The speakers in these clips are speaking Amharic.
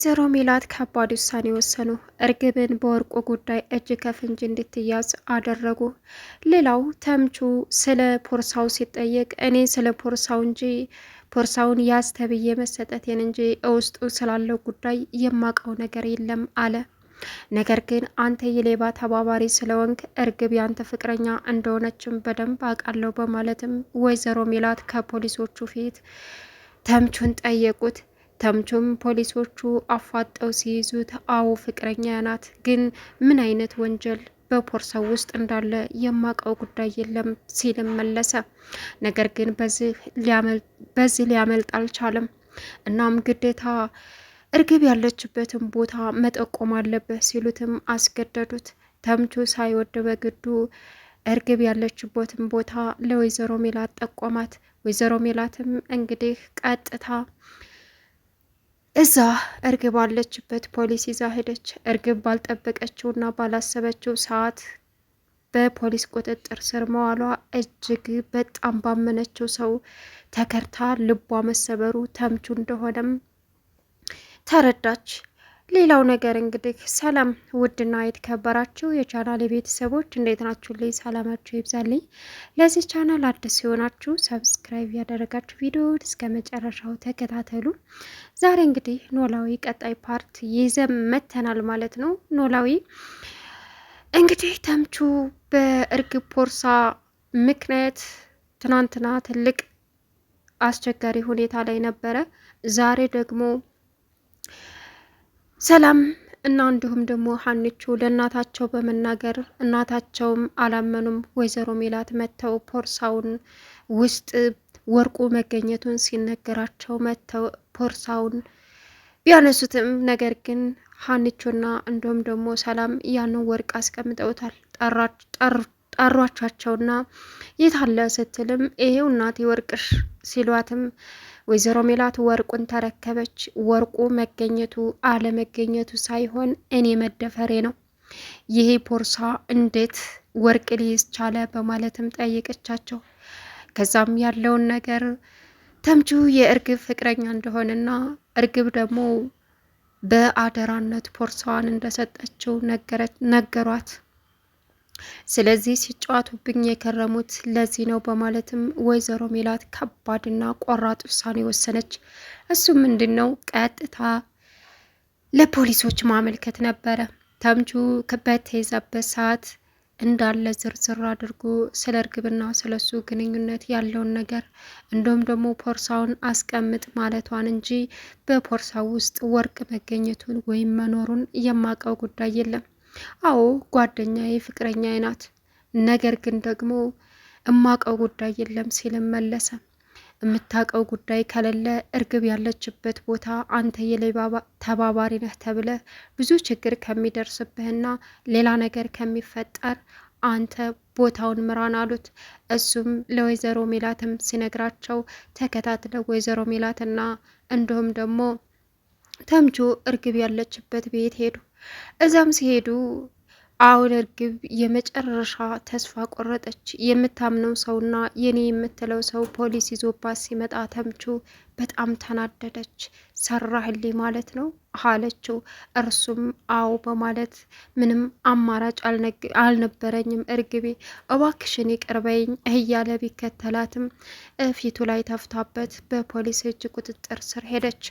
ወይዘሮ ሜላት ከባድ ውሳኔ ወሰኑ። እርግብን በወርቁ ጉዳይ እጅ ከፍንጅ እንድትያዝ አደረጉ። ሌላው ተምቹ ስለ ፖርሳው ሲጠየቅ እኔ ስለ ፖርሳው እንጂ ፖርሳውን ያዝ ተብዬ መሰጠቴን እንጂ ውስጡ ስላለው ጉዳይ የማውቀው ነገር የለም አለ። ነገር ግን አንተ የሌባ ተባባሪ ስለወንክ እርግብ ያንተ ፍቅረኛ እንደሆነችም በደንብ አውቃለሁ በማለትም ወይዘሮ ሜላት ከፖሊሶቹ ፊት ተምቹን ጠየቁት። ተምቹም ፖሊሶቹ አፋጠው ሲይዙት አዎ ፍቅረኛ ናት፣ ግን ምን አይነት ወንጀል በፖርሳው ውስጥ እንዳለ የማውቀው ጉዳይ የለም ሲልም መለሰ። ነገር ግን በዚህ ሊያመልጥ አልቻለም። እናም ግዴታ እርግብ ያለችበትን ቦታ መጠቆም አለበት ሲሉትም አስገደዱት። ተምቹ ሳይወድ በግዱ እርግብ ያለችበትን ቦታ ለወይዘሮ ሜላት ጠቆማት። ወይዘሮ ሜላትም እንግዲህ ቀጥታ እዛ እርግብ ባለችበት ፖሊስ ይዛ ሄደች። እርግብ ባልጠበቀችውና ባላሰበችው ሰዓት በፖሊስ ቁጥጥር ስር መዋሏ እጅግ በጣም ባመነችው ሰው ተከርታ ልቧ መሰበሩ ተምቹ እንደሆነም ተረዳች። ሌላው ነገር እንግዲህ ሰላም ውድና የተከበራችሁ የቻናል ቤተሰቦች እንዴት ናችሁ? ልይ ሰላማችሁ ይብዛልኝ። ለዚህ ቻናል አዲስ ሲሆናችሁ ሰብስክራይብ ያደረጋችሁ ቪዲዮ እስከ መጨረሻው ተከታተሉ። ዛሬ እንግዲህ ኖላዊ ቀጣይ ፓርት ይዘን መተናል ማለት ነው። ኖላዊ እንግዲህ ተምቹ በእርግብ ፖርሳ ምክንያት ትናንትና ትልቅ አስቸጋሪ ሁኔታ ላይ ነበረ። ዛሬ ደግሞ ሰላም እና እንዲሁም ደግሞ ሀኒቹ ለእናታቸው በመናገር እናታቸውም አላመኑም። ወይዘሮ ሜላት መጥተው ፖርሳውን ውስጥ ወርቁ መገኘቱን ሲነገራቸው መጥተው ፖርሳውን ቢያነሱትም ነገር ግን ሀኒቹና እንዲሁም ደግሞ ሰላም ያንን ወርቅ አስቀምጠውታል። ጠሯቻቸውና የታለ ስትልም ይሄው እናቴ ወርቅሽ ሲሏትም ወይዘሮ ሜላት ወርቁን ተረከበች። ወርቁ መገኘቱ አለመገኘቱ ሳይሆን እኔ መደፈሬ ነው፣ ይሄ ፖርሳ እንዴት ወርቅ ሊይዝ ቻለ በማለትም ጠየቀቻቸው። ከዛም ያለውን ነገር ተምቹ የእርግብ ፍቅረኛ እንደሆነና እርግብ ደግሞ በአደራነት ፖርሳዋን እንደሰጠችው ነገሯት። ስለዚህ ሲጫወቱብኝ የከረሙት ለዚህ ነው በማለትም ወይዘሮ ሜላት ከባድና ቆራጥ ውሳኔ ወሰነች። እሱ ምንድን ነው? ቀጥታ ለፖሊሶች ማመልከት ነበረ። ተምቹ በተይዘበት ሰዓት እንዳለ ዝርዝር አድርጎ ስለ እርግብና ስለሱ ግንኙነት ያለውን ነገር እንዲሁም ደግሞ ፖርሳውን አስቀምጥ ማለቷን እንጂ በፖርሳው ውስጥ ወርቅ መገኘቱን ወይም መኖሩን የማውቀው ጉዳይ የለም። አዎ ጓደኛዬ ፍቅረኛዬ ናት፣ ነገር ግን ደግሞ እማቀው ጉዳይ የለም ሲልም መለሰ። የምታውቀው ጉዳይ ከሌለ እርግብ ያለችበት ቦታ አንተ የሌባ ተባባሪ ነህ ተብለ ብዙ ችግር ከሚደርስብህና ሌላ ነገር ከሚፈጠር አንተ ቦታውን ምራን አሉት። እሱም ለወይዘሮ ሜላትም ሲነግራቸው ተከታትለው ወይዘሮ ሜላትና እንዲሁም ደግሞ ተምቹ እርግብ ያለችበት ቤት ሄዱ። እዛም ሲሄዱ አሁን እርግብ የመጨረሻ ተስፋ ቆረጠች። የምታምነው ሰውና የኔ የምትለው ሰው ፖሊስ ይዞባት ሲመጣ ተምቹ በጣም ተናደደች። ሰራህልኝ ማለት ነው አለችው። እርሱም አዎ በማለት ምንም አማራጭ አልነበረኝም እርግቤ እባክሽን ይቅር በይኝ እያለ ቢከተላትም ፊቱ ላይ ተፍታበት በፖሊስ እጅ ቁጥጥር ስር ሄደች።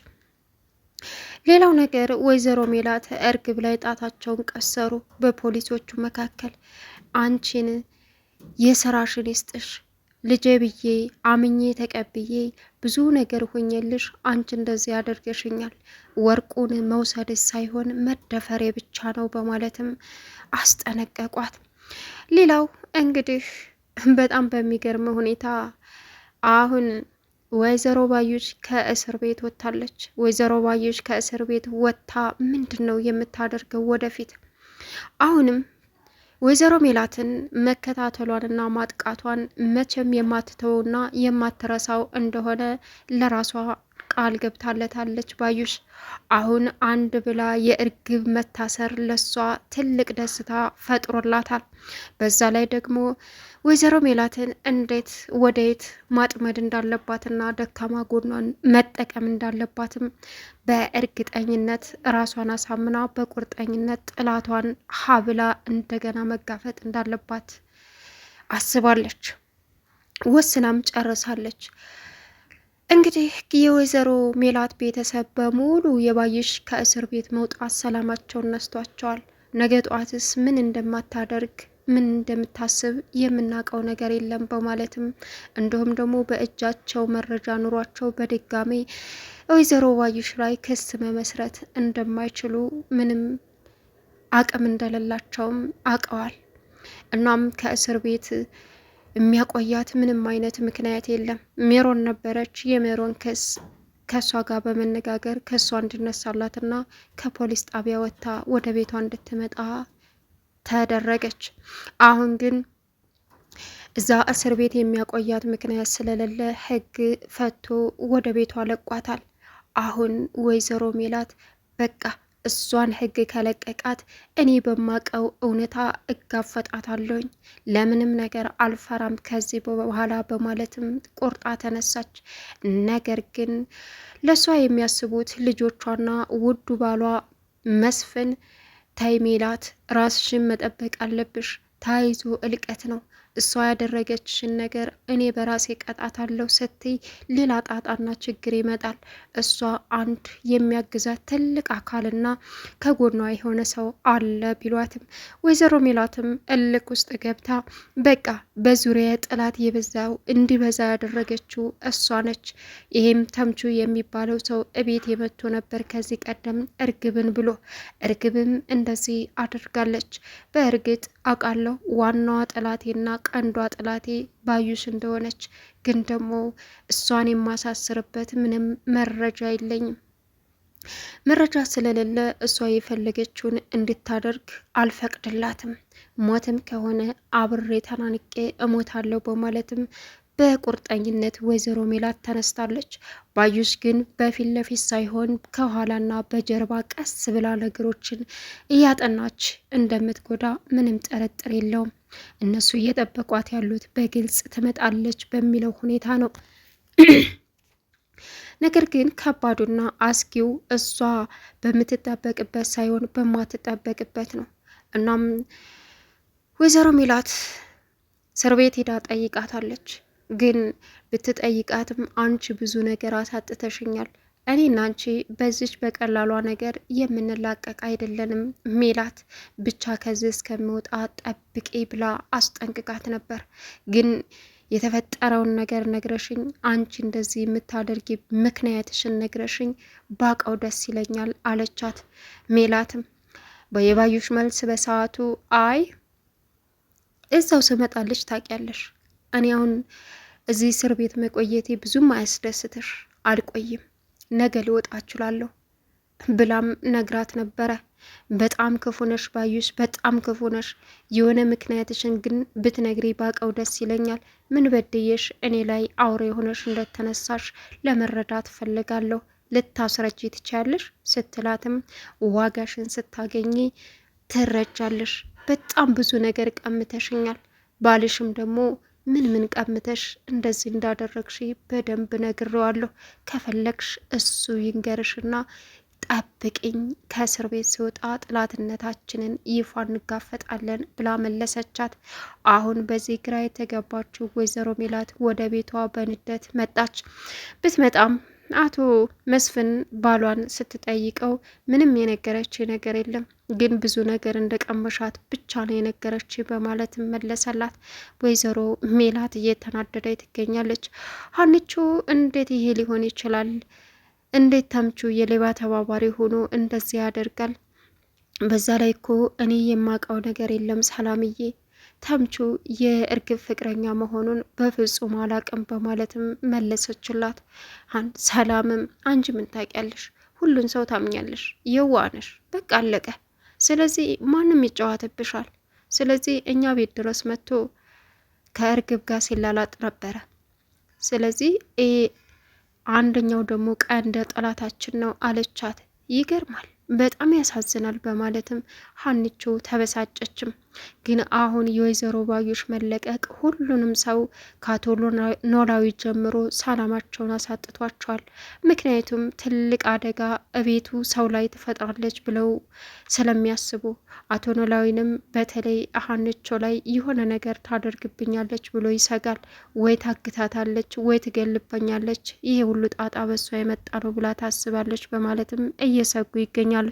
ሌላው ነገር ወይዘሮ ሜላት እርግብ ላይ ጣታቸውን ቀሰሩ። በፖሊሶቹ መካከል አንቺን የስራሽን ይስጥሽ ልጄ ብዬ አምኜ ተቀብዬ ብዙ ነገር ሆኜልሽ አንቺ እንደዚህ ያደርገሽኛል፣ ወርቁን መውሰድ ሳይሆን መደፈሬ ብቻ ነው በማለትም አስጠነቀቋት። ሌላው እንግዲህ በጣም በሚገርም ሁኔታ አሁን ወይዘሮ ባዩሽ ከእስር ቤት ወጥታለች። ወይዘሮ ባዩሽ ከእስር ቤት ወጥታ ምንድን ነው የምታደርገው ወደፊት? አሁንም ወይዘሮ ሜላትን መከታተሏንና ማጥቃቷን መቼም የማትተውና የማትረሳው እንደሆነ ለራሷ ቃል ገብታለታለች ባዩሽ። አሁን አንድ ብላ የእርግብ መታሰር ለሷ ትልቅ ደስታ ፈጥሮላታል። በዛ ላይ ደግሞ ወይዘሮ ሜላትን እንዴት ወደየት ማጥመድ እንዳለባትና ደካማ ጎኗን መጠቀም እንዳለባትም በእርግጠኝነት ራሷን አሳምና በቁርጠኝነት ጥላቷን ሀብላ እንደገና መጋፈጥ እንዳለባት አስባለች። ወስናም ጨርሳለች። እንግዲህ የወይዘሮ ሜላት ቤተሰብ በሙሉ የባዩሽ ከእስር ቤት መውጣት ሰላማቸውን ነስቷቸዋል። ነገ ጧትስ ምን እንደማታደርግ ምን እንደምታስብ የምናውቀው ነገር የለም በማለትም እንዲሁም ደግሞ በእጃቸው መረጃ ኑሯቸው በድጋሚ ወይዘሮ ባዩሽ ላይ ክስ መመስረት እንደማይችሉ ምንም አቅም እንደሌላቸውም አውቀዋል። እናም ከእስር ቤት የሚያቆያት ምንም አይነት ምክንያት የለም። ሜሮን ነበረች። የሜሮን ክስ ከእሷ ጋር በመነጋገር ከእሷ እንድነሳላትና ከፖሊስ ጣቢያ ወጥታ ወደ ቤቷ እንድትመጣ ተደረገች። አሁን ግን እዛ እስር ቤት የሚያቆያት ምክንያት ስለሌለ ሕግ ፈቶ ወደ ቤቷ ለቋታል። አሁን ወይዘሮ ሜላት በቃ እሷን ሕግ ከለቀቃት እኔ በማቀው እውነታ እጋፈጣታለሁኝ፣ ለምንም ነገር አልፈራም ከዚህ በኋላ በማለትም ቆርጣ ተነሳች። ነገር ግን ለእሷ የሚያስቡት ልጆቿና ውዱ ባሏ መስፍን ተይ ሜላት ራስሽን መጠበቅ አለብሽ፣ ታይዞ እልቀት ነው፣ እሷ ያደረገችሽን ነገር እኔ በራሴ ቀጣታለሁ ስትይ ሌላ ጣጣና ችግር ይመጣል። እሷ አንድ የሚያግዛት ትልቅ አካልና ከጎኗ የሆነ ሰው አለ ቢሏትም ወይዘሮ ሜላትም እልክ ውስጥ ገብታ በቃ በዙሪያ ጥላት የበዛው እንዲበዛ ያደረገችው እሷ ነች። ይሄም ተምቹ የሚባለው ሰው እቤት የመጥቶ ነበር ከዚህ ቀደም እርግብን ብሎ፣ እርግብም እንደዚህ አድርጋለች። በእርግጥ አውቃለሁ ዋናዋ ጠላቴና ቀንዷ ጠላቴ ባዩሽ እንደሆነች፣ ግን ደግሞ እሷን የማሳስርበት ምንም መረጃ የለኝም። መረጃ ስለሌለ እሷ የፈለገችውን እንድታደርግ አልፈቅድላትም። ሞትም ከሆነ አብሬ ተናንቄ እሞታለሁ በማለትም በቁርጠኝነት ወይዘሮ ሜላት ተነስታለች። ባዩሽ ግን በፊት ለፊት ሳይሆን ከኋላና በጀርባ ቀስ ብላ ነገሮችን እያጠናች እንደምትጎዳ ምንም ጥርጥር የለውም። እነሱ እየጠበቋት ያሉት በግልጽ ትመጣለች በሚለው ሁኔታ ነው። ነገር ግን ከባዱና አስጊው እሷ በምትጠበቅበት ሳይሆን በማትጠበቅበት ነው። እናም ወይዘሮ ሜላት እስር ቤት ሄዳ ጠይቃታለች። ግን ብትጠይቃትም አንቺ ብዙ ነገር አሳጥተሽኛል፣ እኔና አንቺ በዚች በቀላሏ ነገር የምንላቀቅ አይደለንም ሜላት፣ ብቻ ከዚህ እስከሚወጣ ጠብቂ ብላ አስጠንቅቃት ነበር። ግን የተፈጠረውን ነገር ነግረሽኝ፣ አንቺ እንደዚህ የምታደርጊ ምክንያትሽን ነግረሽኝ ባቀው ደስ ይለኛል አለቻት። ሜላትም የባዩሽ መልስ በሰዓቱ አይ እዛው ስመጣልሽ ታውቂያለሽ፣ እኔ አሁን እዚህ እስር ቤት መቆየቴ ብዙም አያስደስትሽ፣ አልቆይም፣ ነገ ልወጣ እችላለሁ ብላም ነግራት ነበረ። በጣም ክፉ ነሽ ባዩሽ፣ በጣም ክፉ ነሽ። የሆነ ምክንያትሽን ግን ብትነግሪ ባቀው ደስ ይለኛል። ምን በድየሽ እኔ ላይ አውሬ የሆነሽ እንደተነሳሽ ለመረዳት ፈልጋለሁ። ልታስረጂ ትችያለሽ ስትላትም ዋጋሽን ስታገኚ ትረጃለሽ። በጣም ብዙ ነገር ቀምተሽኛል። ባልሽም ደግሞ ምን ቀምተሽ እንደዚህ እንዳደረግሽ በደንብ ነግሬዋለሁ። ከፈለግሽ እሱ ይንገርሽና ጠብቅኝ፣ ከእስር ቤት ሲወጣ ጥላትነታችንን ይፋ እንጋፈጣለን ብላ መለሰቻት። አሁን በዚህ ግራ የተገባችው ወይዘሮ ሜላት ወደ ቤቷ በንደት መጣች። ብትመጣም አቶ መስፍን ባሏን ስትጠይቀው ምንም የነገረች ነገር የለም፣ ግን ብዙ ነገር እንደቀመሻት ብቻ ነው የነገረች በማለት መለሰላት። ወይዘሮ ሜላት እየተናደደ ትገኛለች። ሀንቾ እንዴት ይሄ ሊሆን ይችላል? እንዴት ተምቹ የሌባ ተባባሪ ሆኖ እንደዚህ ያደርጋል? በዛ ላይ እኮ እኔ የማውቀው ነገር የለም ሰላምዬ፣ ተምቹ የእርግብ ፍቅረኛ መሆኑን በፍጹም አላቅም በማለትም መለሰችላት። ሰላምም አንቺ ምን ታውቂያለሽ? ሁሉን ሰው ታምኛለሽ፣ የዋነሽ፣ በቃ አለቀ። ስለዚህ ማንም ይጫወትብሻል። ስለዚህ እኛ ቤት ድረስ መጥቶ ከእርግብ ጋር ሲላላጥ ነበረ። ስለዚህ አንደኛው ደግሞ ቀንደ ጠላታችን ነው አለቻት። ይገርማል፣ በጣም ያሳዝናል በማለትም ሀኒቾ ተበሳጨችም። ግን አሁን የወይዘሮ ባዩሽ መለቀቅ ሁሉንም ሰው ከአቶ ኖላዊ ጀምሮ ሰላማቸውን አሳጥቷቸዋል። ምክንያቱም ትልቅ አደጋ እቤቱ ሰው ላይ ትፈጥራለች ብለው ስለሚያስቡ አቶ ኖላዊንም በተለይ ሀኒቾ ላይ የሆነ ነገር ታደርግብኛለች ብሎ ይሰጋል። ወይ ታግታታለች፣ ወይ ትገልበኛለች፣ ይሄ ሁሉ ጣጣ በሷ የመጣ ነው ብላ ታስባለች በማለትም እየሰጉ ይገኛሉ።